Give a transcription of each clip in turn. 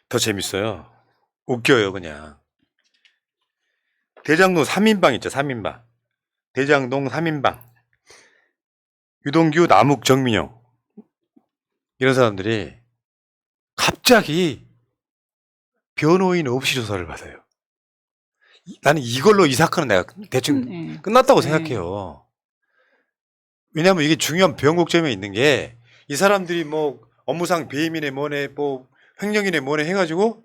더 재밌어요. 웃겨요, 그냥. 대장동 3인방 있죠, 3인방. 대장동 3인방. 유동규, 남욱, 정민영. 이런 사람들이 갑자기 변호인 없이 조사를 받아요. 나는 이걸로 이 사건은 내가 대충 끝났다고 생각해요. 왜냐하면 이게 중요한 변곡점에 있는 게 이 사람들이 뭐 업무상 배임이네 뭐네 뭐 횡령이네 뭐네 해가지고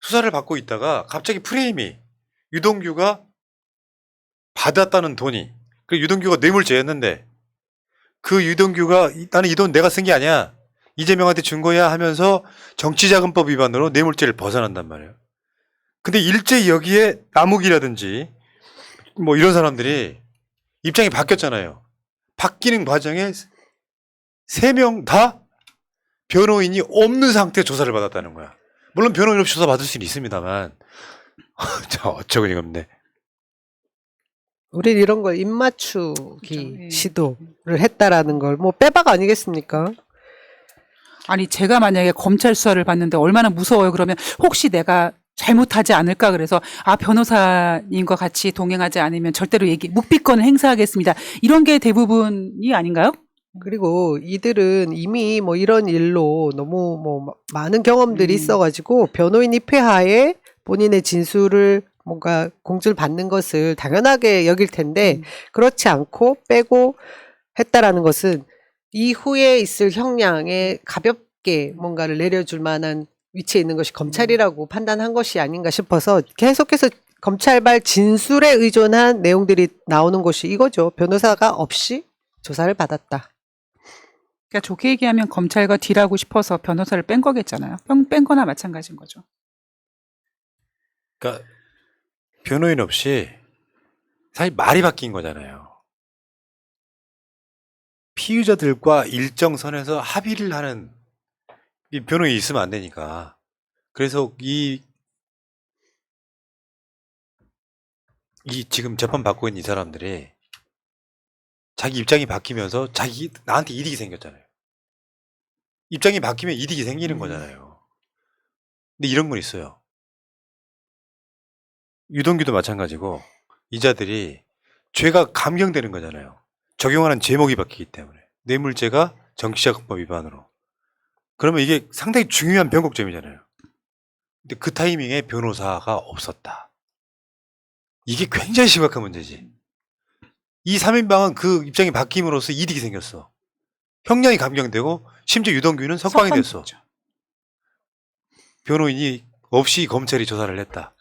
수사를 받고 있다가 갑자기 프레임이 유동규가 받았다는 돈이 그 유동규가 뇌물죄였는데 그 유동규가 나는 이 돈 내가 쓴 게 아니야 이재명한테 준 거야 하면서 정치자금법 위반으로 뇌물죄를 벗어난단 말이에요. 근데 일제히 여기에 남욱이라든지 뭐 이런 사람들이 입장이 바뀌었잖아요. 바뀌는 과정에 3명 다 변호인이 없는 상태에 조사를 받았다는 거야. 물론 변호인 없이 조사 받을 수는 있습니다만 자 어처구니가 없네. 우린 이런 거 입맞추기 그렇죠. 시도를 했다라는 걸 뭐 빼박 아니겠습니까? 아니 제가 만약에 검찰 수사를 받는데 얼마나 무서워요. 그러면 혹시 내가 잘못하지 않을까 그래서 변호사님과 같이 동행하지 않으면 절대로 묵비권을 행사하겠습니다. 이런 게 대부분이 아닌가요? 그리고 이들은 이미 뭐 이런 일로 너무 뭐 많은 경험들이 있어가지고 변호인 입회하에 본인의 진술을 뭔가 공지를 받는 것을 당연하게 여길 텐데 그렇지 않고 빼고 했다라는 것은 이후에 있을 형량에 가볍게 뭔가를 내려줄 만한 위치에 있는 것이 검찰이라고 판단한 것이 아닌가 싶어서 계속해서 검찰발 진술에 의존한 내용들이 나오는 것이 이거죠. 변호사가 없이 조사를 받았다. 그러니까 좋게 얘기하면 검찰과 딜하고 싶어서 변호사를 뺀 거겠잖아요. 뺀 거나 마찬가지인 거죠. 그러니까 변호인 없이 사실 말이 바뀐 거잖아요. 피의자들과 일정 선에서 합의를 하는 이 변호인이 있으면 안 되니까. 그래서 이 지금 재판 받고 있는 이 사람들이 자기 입장이 바뀌면서 나한테 이득이 생겼잖아요. 입장이 바뀌면 이득이 생기는 거잖아요. 근데 이런 건 있어요. 유동규도 마찬가지고 이자들이 죄가 감경되는 거잖아요. 적용하는 제목이 바뀌기 때문에. 뇌물죄가 정치자금법 위반으로. 그러면 이게 상당히 중요한 변곡점이잖아요. 근데 그 타이밍에 변호사가 없었다. 이게 굉장히 심각한 문제지. 이 3인방은 그 입장이 바뀜으로써 이득이 생겼어. 형량이 감경되고 심지어 유동규는 석방이 됐어. 됐죠. 변호인이 없이 검찰이 조사를 했다.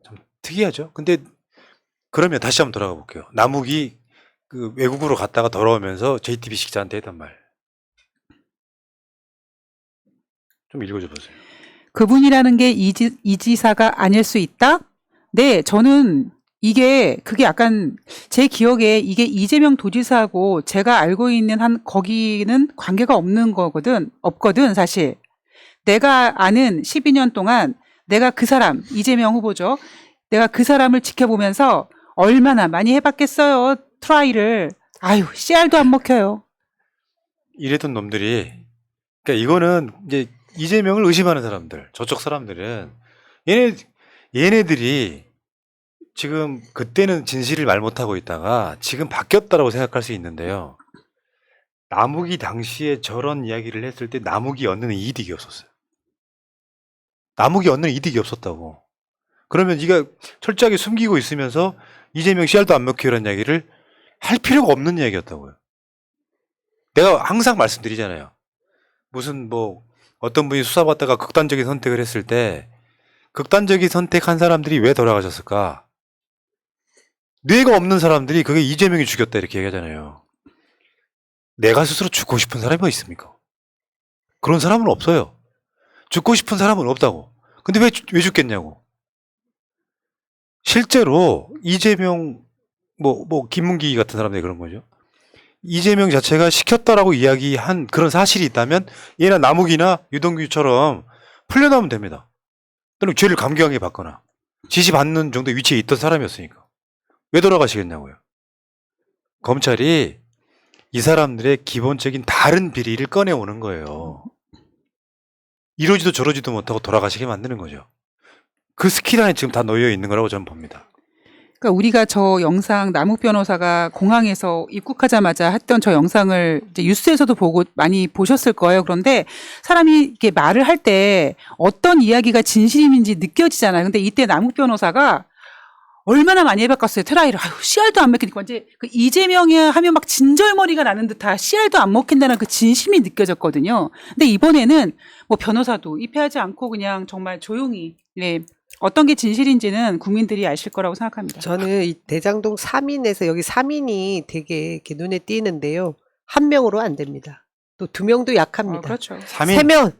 좀 특이하죠. 근데 그러면 다시 한번 돌아가 볼게요. 남욱이 그 외국으로 갔다가 돌아오면서 JTBC 기자한테 했단 말. 좀 읽어줘 보세요. 그분이라는 게 이 지사가 아닐 수 있다? 네, 저는 그게 약간 제 기억에 이게 이재명 도지사하고 제가 알고 있는 거기는 관계가 없거든, 사실. 내가 아는 12년 동안 내가 그 사람, 이재명 후보죠. 내가 그 사람을 지켜보면서 얼마나 많이 해봤겠어요, 트라이를. 아유, 씨알도 안 먹혀요. 이랬던 놈들이, 그러니까 이거는 이제 이재명을 의심하는 사람들, 저쪽 사람들은 얘네들이 지금 그때는 진실을 말 못하고 있다가 지금 바뀌었다라고 생각할 수 있는데요. 남욱이 당시에 저런 이야기를 했을 때 남욱이 얻는 이득이 없었어요. 남욱이 얻는 이득이 없었다고. 그러면 네가 철저하게 숨기고 있으면서 이재명 씨알도 안 먹히라는 이야기를 할 필요가 없는 이야기였다고요. 내가 항상 말씀드리잖아요. 무슨 뭐 어떤 분이 수사받다가 극단적인 선택을 했을 때 극단적인 선택한 사람들이 왜 돌아가셨을까? 뇌가 없는 사람들이 그게 이재명이 죽였다 이렇게 얘기하잖아요. 내가 스스로 죽고 싶은 사람이 뭐 있습니까? 그런 사람은 없어요. 죽고 싶은 사람은 없다고. 근데 왜 죽겠냐고. 실제로 이재명 김문기 같은 사람들이 그런 거죠. 이재명 자체가 시켰다라고 이야기한 그런 사실이 있다면 얘나 남욱이나 유동규처럼 풀려나오면 됩니다. 또는 죄를 감경하게 받거나 지시받는 정도의 위치에 있던 사람이었으니까. 왜 돌아가시겠냐고요. 검찰이 이 사람들의 기본적인 다른 비리를 꺼내오는 거예요. 이러지도 저러지도 못하고 돌아가시게 만드는 거죠. 그 스킬 안에 지금 다 놓여 있는 거라고 저는 봅니다. 그러니까 우리가 저 영상 남욱 변호사가 공항에서 입국하자마자 했던 저 영상을 이제 뉴스에서도 보고 많이 보셨을 거예요. 그런데 사람이 이렇게 말을 할 때 어떤 이야기가 진심인지 느껴지잖아요. 근데 이때 남욱 변호사가 얼마나 많이 해봤겠어요. 트라이를. 아유, 씨알도 안 먹히니까 이제 그 이재명이 하면 막 진절머리가 나는 듯한 씨알도 안 먹힌다는 그 진심이 느껴졌거든요. 근데 이번에는 뭐 변호사도 입회하지 않고 그냥 정말 조용히 네. 어떤 게 진실인지는 국민들이 아실 거라고 생각합니다. 저는 이 대장동 3인에서 여기 3인이 되게 이렇게 눈에 띄는데요. 한 명으로 안 됩니다. 또 두 명도 약합니다. 그렇죠. 3인 세 명,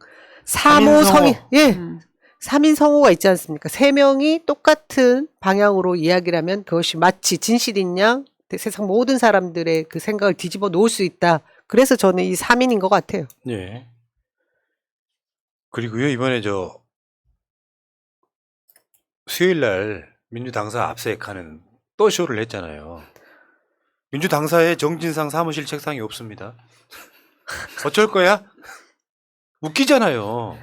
3호 성이, 예, 음. 3인 성호가 있지 않습니까? 세 명이 똑같은 방향으로 이야기를 하면 그것이 마치 진실인 양 세상 모든 사람들의 그 생각을 뒤집어 놓을 수 있다. 그래서 저는 이 3인인 것 같아요. 예. 그리고요, 이번에 수요일 날 민주당사 압수액하는 또 쇼를 했잖아요. 민주당사에 정진상 사무실 책상이 없습니다. 어쩔 거야? 웃기잖아요.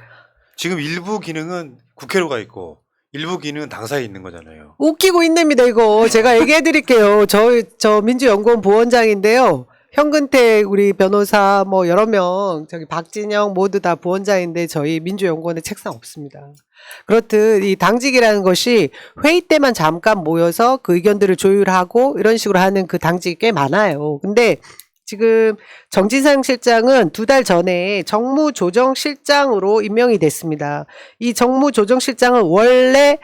지금 일부 기능은 국회로 가 있고 일부 기능은 당사에 있는 거잖아요. 웃기고 있답니다, 이거. 제가 얘기해 드릴게요. 저 민주연구원 부원장인데요. 현근택 우리 변호사 뭐 여러 명, 저기 박진영 모두 다 부원장인데 저희 민주연구원에 책상 없습니다. 그렇듯 이 당직이라는 것이 회의 때만 잠깐 모여서 그 의견들을 조율하고 이런 식으로 하는 그 당직이 꽤 많아요. 근데 지금 정진상 실장은 2달 전에 정무조정실장으로 임명이 됐습니다. 이 정무조정실장은 원래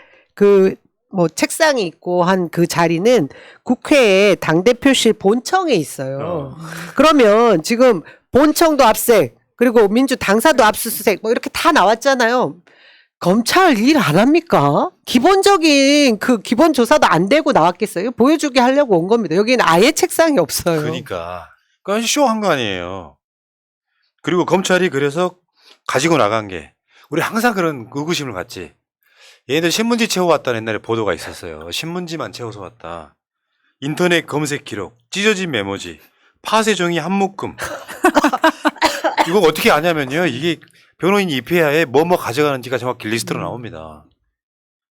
책상이 있고 한 그 자리는 국회에 당대표실 본청에 있어요. 그러면 지금 본청도 압수색, 그리고 민주당사도 압수수색, 뭐 이렇게 다 나왔잖아요. 검찰 일 안 합니까? 기본적인 그 기본 조사도 안 되고 나왔겠어요? 보여주게 하려고 온 겁니다. 여기는 아예 책상이 없어요. 그러니까 쇼한 거 아니에요. 그리고 검찰이 그래서 가지고 나간 게 우리 항상 그런 의구심을 갖지. 얘네들 신문지 채워왔다는 옛날에 보도가 있었어요. 신문지만 채워서 왔다. 인터넷 검색 기록, 찢어진 메모지, 파쇄종이 한 묶음. 이거 어떻게 아냐면요. 이게 변호인 입회하에 뭐뭐 가져가는지가 정확히 리스트로 나옵니다.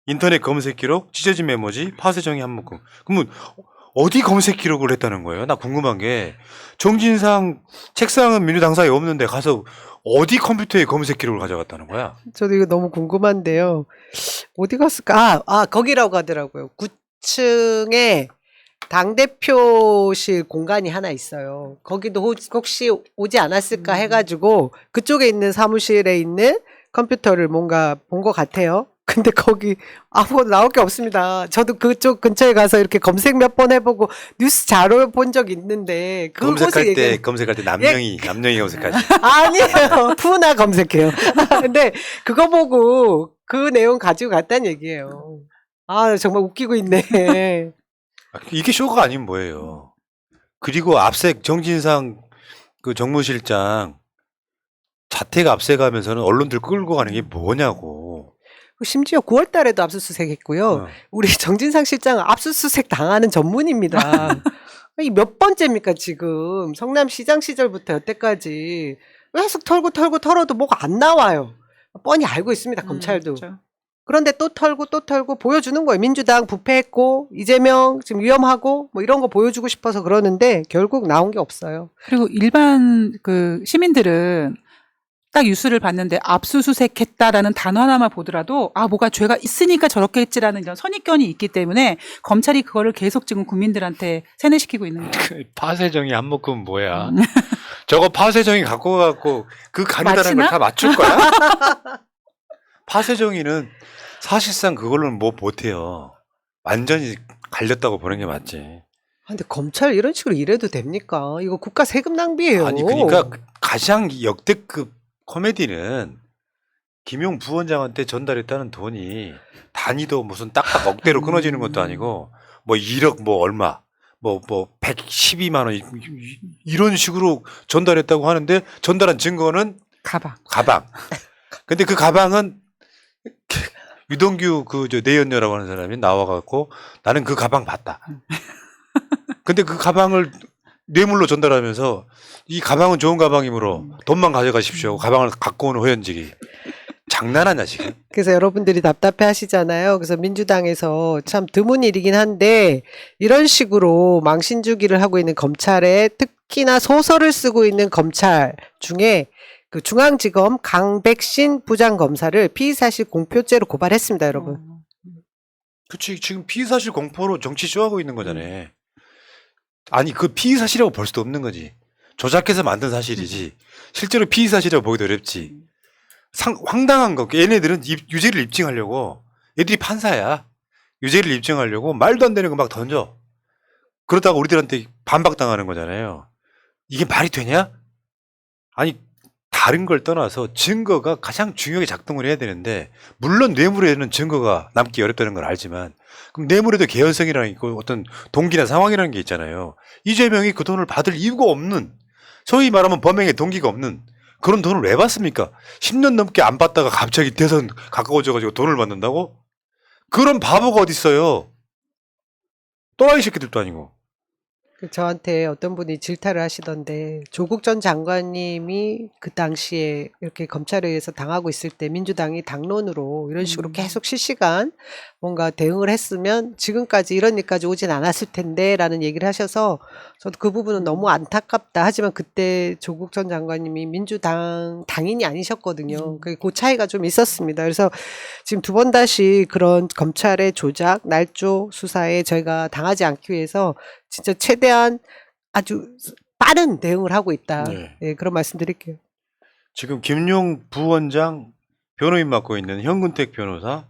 인터넷 검색 기록, 찢어진 메모지, 파쇄종이 한 묶음. 그러면 어디 검색 기록을 했다는 거예요? 나 궁금한 게 정진상 책상은 민주당사에 없는데 가서 어디 컴퓨터에 검색 기록을 가져갔다는 거야? 저도 이거 너무 궁금한데요. 어디 갔을까? 거기라고 하더라고요. 9층에 당대표실 공간이 하나 있어요. 거기도 혹시 오지 않았을까 해가지고 그쪽에 있는 사무실에 있는 컴퓨터를 뭔가 본 것 같아요. 근데 거기 아무것도 나올 게 없습니다. 저도 그쪽 근처에 가서 이렇게 검색 몇 번 해보고 뉴스 자료 본 적 있는데 검색할 때 남영이 검색하지. 아니에요. 푸나 검색해요. 근데 그거 보고 그 내용 가지고 갔다는 얘기예요. 정말 웃기고 있네. 이게 쇼가 아니면 뭐예요. 그리고 압색 정진상 그 정무실장 자택 압색하면서는 언론들 끌고 가는 게 뭐냐고. 심지어 9월 달에도 압수수색 했고요. 우리 정진상 실장은 압수수색 당하는 전문입니다. 이 몇 번째입니까, 지금. 성남시장 시절부터 여태까지. 계속 털어도 뭐가 안 나와요. 뻔히 알고 있습니다, 검찰도. 그렇죠. 그런데 또 털고 보여주는 거예요. 민주당 부패했고, 이재명 지금 위험하고, 뭐 이런 거 보여주고 싶어서 그러는데, 결국 나온 게 없어요. 그리고 일반 그 시민들은 딱 뉴스를 봤는데 압수수색했다라는 단어 하나만 보더라도 뭐가 죄가 있으니까 저렇게 했지라는 이런 선입견이 있기 때문에 검찰이 그거를 계속 지금 국민들한테 세뇌시키고 있는 거예요. 파쇄정이 한 묶음 뭐야? 저거 파쇄정이 갖고 가고 그 가느다란 걸 맞히나? 다 맞출 거야? 파쇄정이는 사실상 그걸로는 뭐 못해요. 완전히 갈렸다고 보는 게 맞지. 근데 검찰 이런 식으로 일해도 됩니까? 이거 국가 세금 낭비예요. 아니 그러니까 가장 역대급 코미디는 김용 부원장한테 전달했다는 돈이 단위도 무슨 딱딱 억대로 끊어지는 것도 아니고 뭐 1억 뭐 얼마 뭐 112만 원 이런 식으로 전달했다고 하는데 전달한 증거는 가방. 근데 그 가방은 유동규 내연녀라고 하는 사람이 나와갖고 나는 그 가방 봤다. 근데 그 가방을 뇌물로 전달하면서 이 가방은 좋은 가방이므로 돈만 가져가십시오. 가방을 갖고 오는 호연직이. 장난하냐 지금? 그래서 여러분들이 답답해 하시잖아요. 그래서 민주당에서 참 드문 일이긴 한데 이런 식으로 망신주기를 하고 있는 검찰에 특히나 소설을 쓰고 있는 검찰 중에 그 중앙지검 강백신 부장검사를 피의사실 공표죄로 고발했습니다, 여러분. 그치, 지금 피의사실 공포로 정치 쇼하고 있는 거잖아요. 아니, 그 피의사실이라고 볼 수도 없는 거지. 조작해서 만든 사실이지. 실제로 피의사실이라고 보기도 어렵지. 황당한 거. 얘네들은 유죄를 입증하려고, 얘들이 판사야. 유죄를 입증하려고 말도 안 되는 거 막 던져. 그러다가 우리들한테 반박당하는 거잖아요. 이게 말이 되냐? 아니, 다른 걸 떠나서 증거가 가장 중요하게 작동을 해야 되는데, 물론 뇌물에는 증거가 남기 어렵다는 걸 알지만, 그럼 뇌물에도 개연성이라는 게 있고 어떤 동기나 상황이라는 게 있잖아요. 이재명이 그 돈을 받을 이유가 없는, 소위 말하면 범행에 동기가 없는 그런 돈을 왜 받습니까? 10년 넘게 안 받다가 갑자기 대선 가까워져가지고 돈을 받는다고? 그런 바보가 어딨어요. 또라이 새끼들도 아니고. 저한테 어떤 분이 질타를 하시던데 조국 전 장관님이 그 당시에 이렇게 검찰에 의해서 당하고 있을 때 민주당이 당론으로 이런 식으로 계속 실시간 뭔가 대응을 했으면 지금까지 이런 일까지 오진 않았을 텐데 라는 얘기를 하셔서 저도 그 부분은 너무 안타깝다. 하지만 그때 조국 전 장관님이 민주당 당인이 아니셨거든요. 그 차이가 좀 있었습니다. 그래서 지금 두 번 다시 그런 검찰의 조작, 날조 수사에 저희가 당하지 않기 위해서 진짜 최대한 아주 빠른 대응을 하고 있다. 네. 예, 그런 말씀 드릴게요. 지금 김용 부원장 변호인 맡고 있는 현근택 변호사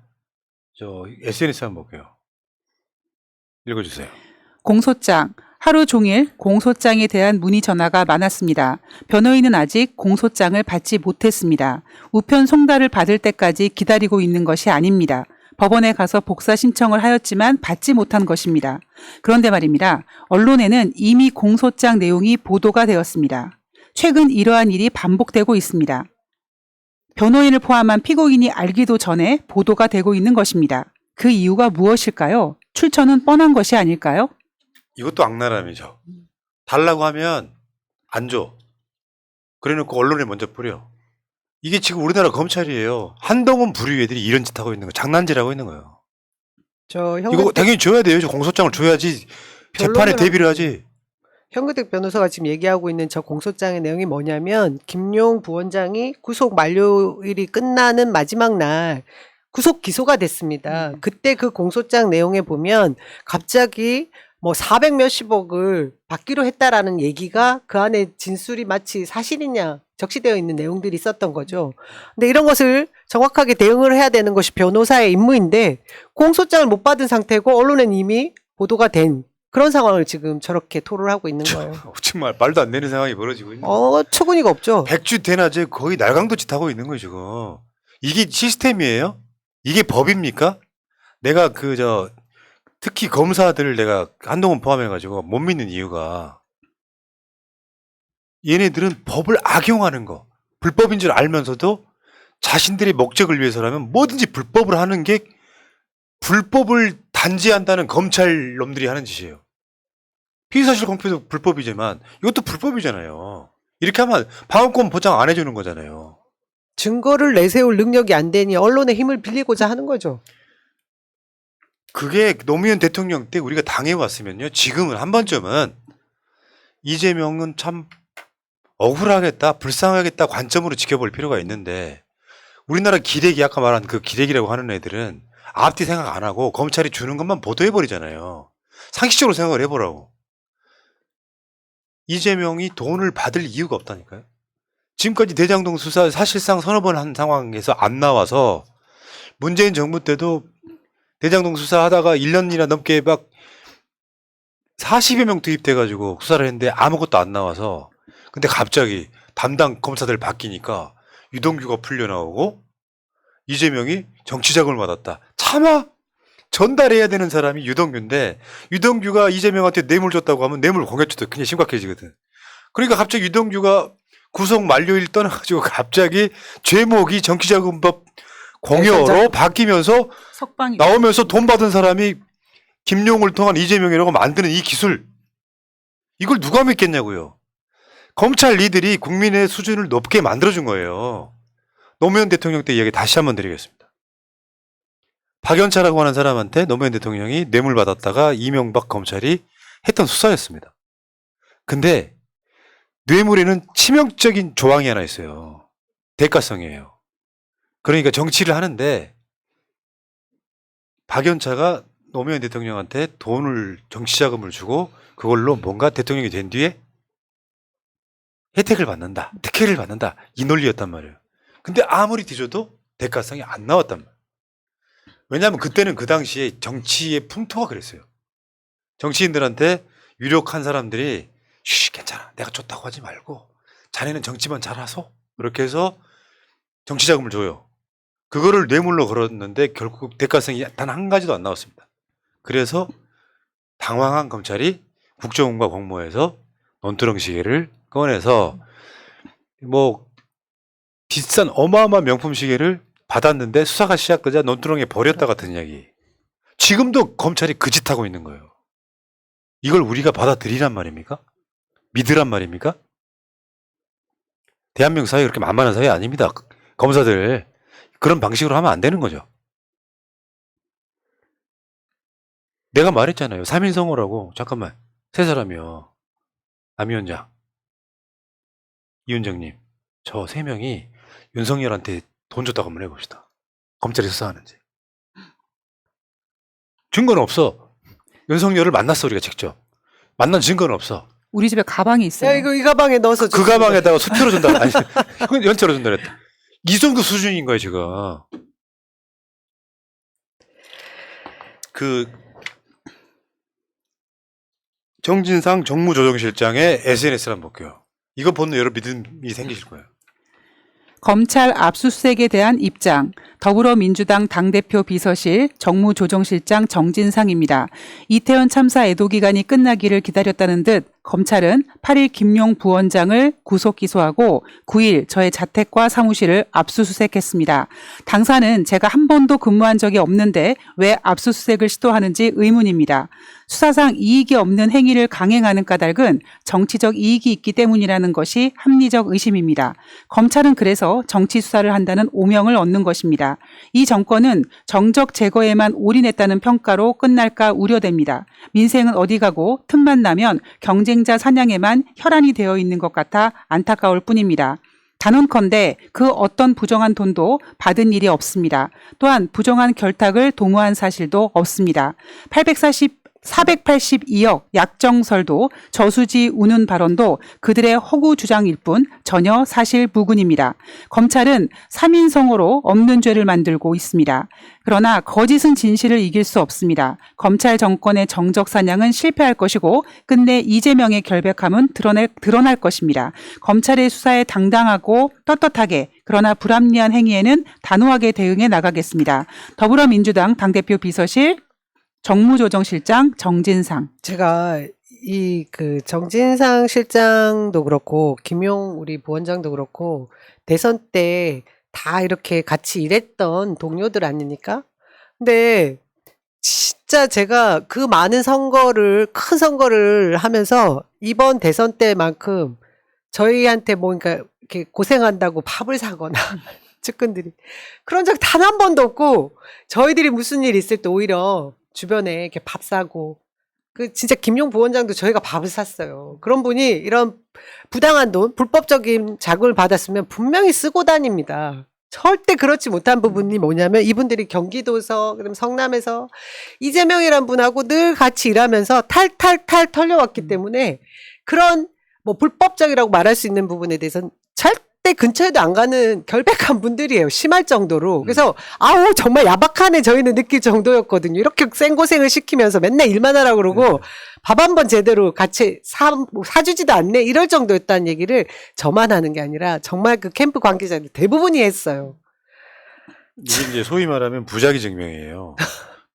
저 SNS 한번 볼게요. 읽어주세요. 공소장. 하루 종일 공소장에 대한 문의 전화가 많았습니다. 변호인은 아직 공소장을 받지 못했습니다. 우편 송달을 받을 때까지 기다리고 있는 것이 아닙니다. 법원에 가서 복사 신청을 하였지만 받지 못한 것입니다. 그런데 말입니다. 언론에는 이미 공소장 내용이 보도가 되었습니다. 최근 이러한 일이 반복되고 있습니다. 변호인을 포함한 피고인이 알기도 전에 보도가 되고 있는 것입니다. 그 이유가 무엇일까요? 출처는 뻔한 것이 아닐까요? 이것도 악랄함이죠. 달라고 하면 안 줘. 그래놓고 언론에 먼저 뿌려. 이게 지금 우리나라 검찰이에요. 한동훈 부류 애들이 이런 짓 하고 있는 거, 장난질하고 있는 거예요. 저 이거 당연히 줘야 돼요. 저 공소장을 줘야지 재판에 대비를 하지. 현근택 변호사가 지금 얘기하고 있는 저 공소장의 내용이 뭐냐면 김용 부원장이 구속 만료일이 끝나는 마지막 날 구속 기소가 됐습니다. 그때 그 공소장 내용에 보면 갑자기 뭐 400 몇십억을 받기로 했다라는 얘기가 그 안에 진술이 마치 사실이냐 적시되어 있는 내용들이 있었던 거죠. 근데 이런 것을 정확하게 대응을 해야 되는 것이 변호사의 임무인데 공소장을 못 받은 상태고 언론엔 이미 보도가 된 그런 상황을 지금 저렇게 토로를 하고 있는 거예요. 정말 말도 안 되는 상황이 벌어지고 있는 거예요. 어처구니가 없죠. 백주 대낮에 거의 날강도짓 하고 있는 거예요, 지금. 이게 시스템이에요? 이게 법입니까? 내가 특히 검사들을 내가 한동훈 포함해가지고 못 믿는 이유가 얘네들은 법을 악용하는 거, 불법인 줄 알면서도 자신들의 목적을 위해서라면 뭐든지 불법을 하는 게 불법을 단죄한다는 검찰 놈들이 하는 짓이에요. 피의사실 공표도 불법이지만 이것도 불법이잖아요. 이렇게 하면 방어권 보장 안 해주는 거잖아요. 증거를 내세울 능력이 안 되니 언론의 힘을 빌리고자 하는 거죠. 그게 노무현 대통령 때 우리가 당해왔으면요. 지금은 한 번쯤은 이재명은 참 억울하겠다, 불쌍하겠다 관점으로 지켜볼 필요가 있는데 우리나라 기레기 아까 말한 그 기레기라고 하는 애들은 앞뒤 생각 안 하고 검찰이 주는 것만 보도해버리잖아요. 상식적으로 생각을 해보라고. 이재명이 돈을 받을 이유가 없다니까요. 지금까지 대장동 수사 사실상 서너 번 한 상황에서 안 나와서 문재인 정부 때도 대장동 수사하다가 1년이나 넘게 막 40여 명 투입돼가지고 수사를 했는데 아무것도 안 나와서 근데 갑자기 담당 검사들 바뀌니까 유동규가 풀려나오고 이재명이 정치자금을 받았다. 차마 전달해야 되는 사람이 유동규인데 유동규가 이재명한테 뇌물 줬다고 하면 뇌물 공여죄도 굉장히 심각해지거든. 그러니까 갑자기 유동규가 구속 만료일 떠나가지고 갑자기 죄목이 정치자금법 공여로 바뀌면서 석방이 나오면서 돈 받은 사람이 김용을 통한 이재명이라고 만드는 이 기술. 이걸 누가 믿겠냐고요. 검찰 리들이 국민의 수준을 높게 만들어준 거예요. 노무현 대통령 때 이야기 다시 한번 드리겠습니다. 박연차라고 하는 사람한테 노무현 대통령이 뇌물 받았다가 이명박 검찰이 했던 수사였습니다. 근데 뇌물에는 치명적인 조항이 하나 있어요. 대가성이에요. 그러니까 정치를 하는데 박연차가 노무현 대통령한테 돈을 정치자금을 주고 그걸로 뭔가 대통령이 된 뒤에 혜택을 받는다, 특혜를 받는다 이 논리였단 말이에요. 근데 아무리 뒤져도 대가성이 안 나왔단 말이에요. 왜냐하면 그때는 그 당시에 정치의 풍토가 그랬어요. 정치인들한테 유력한 사람들이 쉬 괜찮아 내가 좋다고 하지 말고 자네는 정치만 잘하소 그렇게 해서 정치자금을 줘요. 그거를 뇌물로 걸었는데 결국 대가성이 단 한 가지도 안 나왔습니다. 그래서 당황한 검찰이 국정원과 공모해서 논두렁 시계를 꺼내서 뭐 비싼 어마어마한 명품 시계를 받았는데 수사가 시작되자 논두렁에 버렸다 같은 이야기. 지금도 검찰이 그 짓 하고 있는 거예요. 이걸 우리가 받아들이란 말입니까? 믿으란 말입니까? 대한민국 사회 그렇게 만만한 사회 아닙니다. 검사들 그런 방식으로 하면 안 되는 거죠. 내가 말했잖아요. 3인 성호라고. 잠깐만. 세 사람이요. 안 위원장, 이 위원장님, 저 세 명이 윤석열한테 돈 줬다고 한번 해봅시다. 검찰이 수사하는지. 증거는 없어. 윤석열을 만났어 우리가 직접. 만난 증거는 없어. 우리 집에 가방이 있어요. 야, 이거 이 가방에 넣어서 그 가방에다가 수표로 준다. 아니, 연체로 준다 그랬다. 이 정도 수준인 거예요 지금. 그 정진상 정무조정실장의 SNS를 한번 볼게요. 이거 보는 여러 믿음이 생기실 거예요. 검찰 압수수색에 대한 입장. 더불어민주당 당대표 비서실 정무조정실장 정진상입니다. 이태원 참사 애도 기간이 끝나기를 기다렸다는 듯 검찰은 8일 김용 부원장을 구속 기소하고 9일 저의 자택과 사무실을 압수수색했습니다. 당사는 제가 한 번도 근무한 적이 없는데 왜 압수수색을 시도하는지 의문입니다. 수사상 이익이 없는 행위를 강행하는 까닭은 정치적 이익이 있기 때문이라는 것이 합리적 의심입니다. 검찰은 그래서 정치 수사를 한다는 오명을 얻는 것입니다. 이 정권은 정적 제거에만 올인했다는 평가로 끝날까 우려됩니다. 민생은 어디 가고 틈만 나면 경쟁자 사냥에만 혈안이 되어 있는 것 같아 안타까울 뿐입니다. 단언컨대 그 어떤 부정한 돈도 받은 일이 없습니다. 또한 부정한 결탁을 도모한 사실도 없습니다. 482억 약정설도 저수지 우는 발언도 그들의 허구 주장일 뿐 전혀 사실 무근입니다. 검찰은 3인성으로 없는 죄를 만들고 있습니다. 그러나 거짓은 진실을 이길 수 없습니다. 검찰 정권의 정적 사냥은 실패할 것이고 끝내 이재명의 결백함은 드러날 것입니다. 검찰의 수사에 당당하고 떳떳하게 그러나 불합리한 행위에는 단호하게 대응해 나가겠습니다. 더불어민주당 당대표 비서실 정무조정실장 정진상. 제가 이 그 정진상 실장도 그렇고 김용 우리 부원장도 그렇고 대선 때 다 이렇게 같이 일했던 동료들 아닙니까? 근데 진짜 제가 그 많은 큰 선거를 하면서 이번 대선 때만큼 저희한테 뭐 그러니까 이렇게 고생한다고 밥을 사거나 측근들이 그런 적 단 한 번도 없고 저희들이 무슨 일 있을 때 오히려 주변에 이렇게 밥 사고 그 진짜 김용 부원장도 저희가 밥을 샀어요. 그런 분이 이런 부당한 돈, 불법적인 자금을 받았으면 분명히 쓰고 다닙니다. 절대 그렇지 못한 부분이 뭐냐면 이분들이 경기도에서 그럼 성남에서 이재명이란 분하고 늘 같이 일하면서 탈탈탈 털려왔기 때문에 그런 뭐 불법적이라고 말할 수 있는 부분에 대해서는 절대 근처에도 안 가는 결백한 분들이에요. 심할 정도로. 그래서 아우 정말 야박하네 저희는 느낄 정도였거든요. 이렇게 생고생을 시키면서 맨날 일만 하라고 그러고 밥 한 번 제대로 같이 사주지도 않네 이럴 정도였다는 얘기를 저만 하는 게 아니라 정말 그 캠프 관계자들 대부분이 했어요. 이게 이제 소위 말하면 부작위 증명이에요.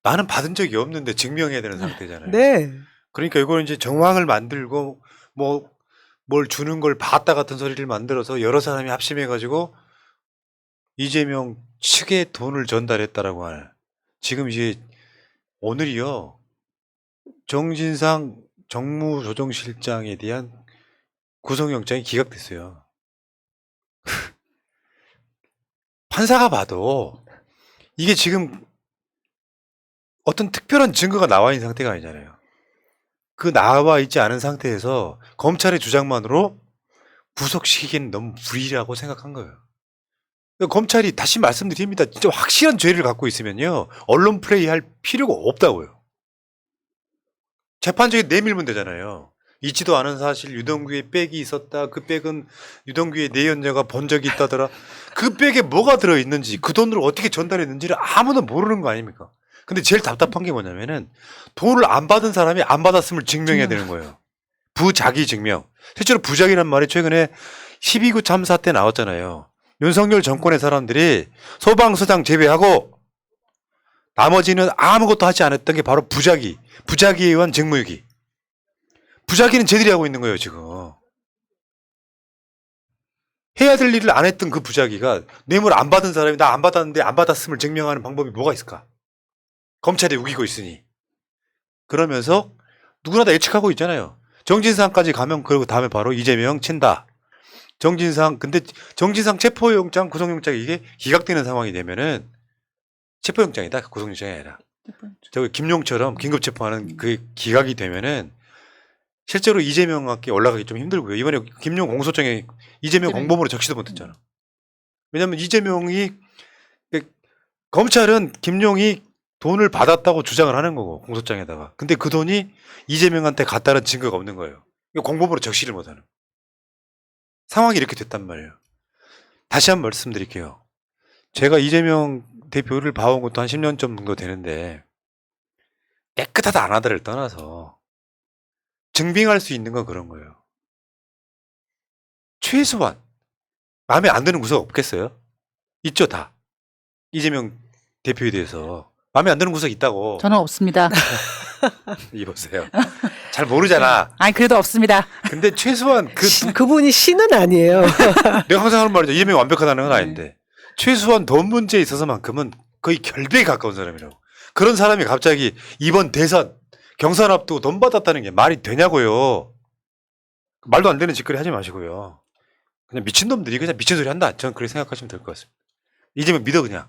나는 받은 적이 없는데 증명해야 되는 상태잖아요. 네. 그러니까 이걸 이제 정황을 만들고 뭐 뭘 주는 걸 봤다 같은 소리를 만들어서 여러 사람이 합심해가지고 이재명 측에 돈을 전달했다라고 하는. 지금 이제 오늘이요 정진상 정무조정실장에 대한 구속영장이 기각됐어요. 판사가 봐도 이게 지금 어떤 특별한 증거가 나와 있는 상태가 아니잖아요. 그 나와 있지 않은 상태에서 검찰의 주장만으로 구속시키기는 너무 불리하고 생각한 거예요. 그러니까 검찰이 다시 말씀드립니다. 진짜 확실한 죄를 갖고 있으면요. 언론 플레이 할 필요가 없다고요. 재판정에 내밀면 되잖아요. 있지도 않은 사실 유동규의 백이 있었다. 그 백은 유동규의 내연녀가 본 적이 있다더라. 그 백에 뭐가 들어있는지 그 돈을 어떻게 전달했는지를 아무도 모르는 거 아닙니까? 근데 제일 답답한 게 뭐냐면은 돈을 안 받은 사람이 안 받았음을 증명해야 되는 거예요. 부작위 증명. 실제로 부작위란 말이 최근에 12구 참사 때 나왔잖아요. 윤석열 정권의 사람들이 소방서장 제외하고 나머지는 아무것도 하지 않았던 게 바로 부작위. 부작위에 의한 직무유기. 부작위는 쟤들이 하고 있는 거예요, 지금. 해야 될 일을 안 했던 그 부작위가 뇌물 안 받은 사람이 나 안 받았는데 안 받았음을 증명하는 방법이 뭐가 있을까? 검찰이 우기고 있으니. 그러면서 누구나 다 예측하고 있잖아요. 정진상까지 가면 그리고 다음에 바로 이재명 친다. 정진상 근데 정진상 체포영장 구속영장이 이게 기각되는 상황이 되면은 체포영장이다 구속영장이 아니라 저기 김용처럼 긴급 체포하는 그 기각이 되면은 실제로 이재명한테 올라가기 좀 힘들고요. 이번에 김용 공소장에 이재명 공범으로 적시도 못했잖아. 왜냐하면 이재명이 검찰은 김용이 돈을 받았다고 주장을 하는 거고 공소장에다가. 근데 그 돈이 이재명한테 갔다는 증거가 없는 거예요. 공범으로 적시를 못하는. 상황이 이렇게 됐단 말이에요. 다시 한번 말씀드릴게요. 제가 이재명 대표를 봐온 것도 한 10년 정도 되는데 깨끗하다 안 하다를 떠나서 증빙할 수 있는 건 그런 거예요. 최소한 마음에 안 드는 구석 없겠어요? 있죠, 다. 이재명 대표에 대해서 마음에 안 드는 구석 있다고. 저는 없습니다. 이보세요. 잘 모르잖아. 아니 그래도 없습니다. 근데 최소한 그분이 신은 아니에요. 내가 항상 하는 말이죠. 이재명이 완벽하다는 건 아닌데 최소한 돈 문제에 있어서만큼은 거의 결백에 가까운 사람이라고. 그런 사람이 갑자기 이번 대선 경선 앞두고 돈 받았다는 게 말이 되냐고요. 말도 안 되는 짓거리 하지 마시고요. 그냥 미친놈들이 그냥 미친 소리 한다. 저는 그렇게 생각하시면 될 것 같습니다. 이재명 믿어 그냥.